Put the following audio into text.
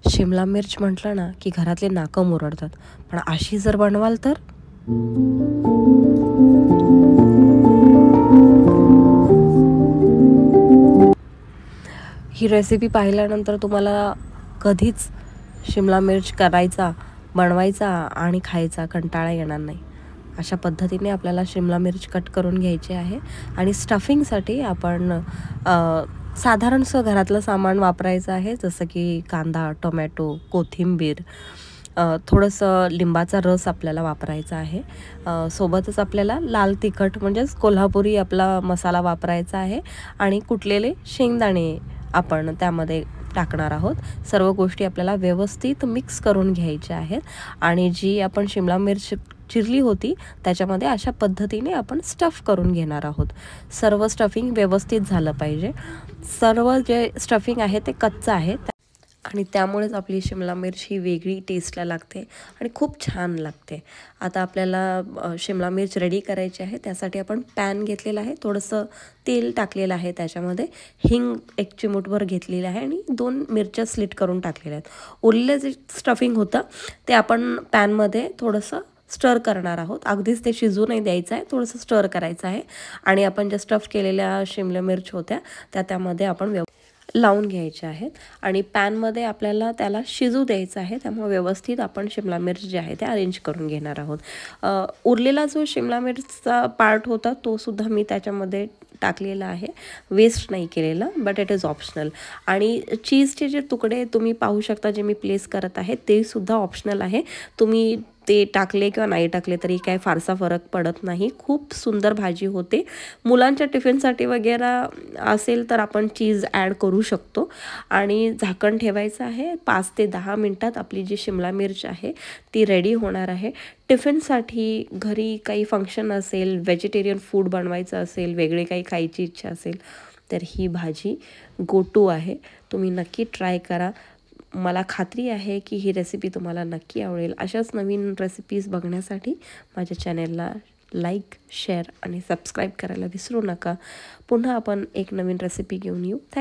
शिमला मिर्च म्हटलं ना की घरातले नाकं मुरडतात, पण अशी जर बनवाल तर ही रेसिपी पाहिल्यानंतर तुम्हाला कधीच शिमला मिर्च करायचा, बनवायचा आणि खायचा कंटाळा येणार नाही. अशा पद्धतीने आपल्याला शिमला मिर्च कट करून घ्यायची आहे आणि स्टफिंगसाठी आपण साधारणसं घरातलं सामान वापरायचं आहे, जसं की कांदा, टोमॅटो, कोथिंबीर, थोडंसं लिंबाचा रस आपल्याला वापरायचा आहे. सोबतच आपल्याला लाल तिखट म्हणजेच कोल्हापुरी आपला मसाला वापरायचा आहे आणि कुटलेले शेंगदाणे आपण त्यामध्ये टाकणार आहोत. सर्व गोष्टी आपल्याला व्यवस्थित मिक्स करून घ्यायच्या आहेत आणि जी आपण शिमला मिर्च चिरली होती त्याच्यामध्ये अशा पद्धतीने आपण स्टफ करून घेणार आहोत. सर्व स्टफिंग व्यवस्थित झालं पाहिजे. सर्व जे स्टफिंग आहे ते कच्चं आहे आणि त्यामुळेच आपली शिमला मिर्च ही वेगळी टेस्टला लागते आणि खूप छान लागते. आता आपल्याला शिमला मिर्च रेडी करायची आहे. त्यासाठी आपण पॅन घेतलेला आहे, थोडंसं तेल टाकलेलं आहे, त्याच्यामध्ये हिंग 1 चिमूटभर घेतलेलं आहे आणि 2 मिरच्या स्लिट करून टाकलेल्या आहेत. उरलेलं जे स्टफिंग होतं ते आपण पॅनमध्ये थोडंसं स्टर करणार आहोत. अगदीच ते शिजू नाही द्यायचं आहे, थोडंसं स्टर करायचं आहे आणि आपण ज्या स्टफ केलेल्या शिमला मिर्च होत्या त्यामध्ये आपण लावून घ्यायचे आहेत आणि पॅनमध्ये आपल्याला त्याला शिजू द्यायचं आहे. त्यामुळे व्यवस्थित आपण शिमला मिर्च जे आहे ते अरेंज करून घेणार आहोत. उरलेला जो शिमला मिर्चचा पार्ट होता तो सुद्धा मी त्याच्यामध्ये टाकलेला आहे, वेस्ट नाही केलेलं, बट इट इज ऑप्शनल. आणि चीजचे जे तुकडे तुम्ही पाहू शकता जे मी प्लेस करत आहे ते सुद्धा ऑप्शनल आहे. तुम्ही ते टाकले किंवा नाही टाकले तरी काय फारसा फरक पडत नाही. खूप सुंदर भाजी होते. मुलांच्या टिफिनसाठी वगैरे असेल तर आपण चीज ॲड करू शकतो आणि झाकण ठेवायचं आहे. 5 ते 10 मिनटात आपली जी शिमला मिर्च आहे ती रेडी होणार आहे. टिफिनसाठी घरी काही फंक्शन असेल, व्हेजिटेरियन फूड बनवायचं असेल, वेगळे काही खायची इच्छा असेल तर ही भाजी गो टू आहे. तुम्ही नक्की ट्राय करा. मला खात्री आहे की ही रेसिपी तुम्हाला नक्की आवडेल. अशाच नवीन रेसिपीज बघण्यासाठी माझ्या चॅनेलला लाईक, शेअर आणि सबस्क्राईब करायला विसरू नका. पुन्हा आपण एक नवीन रेसिपी घेऊन येऊ. थँक्यू.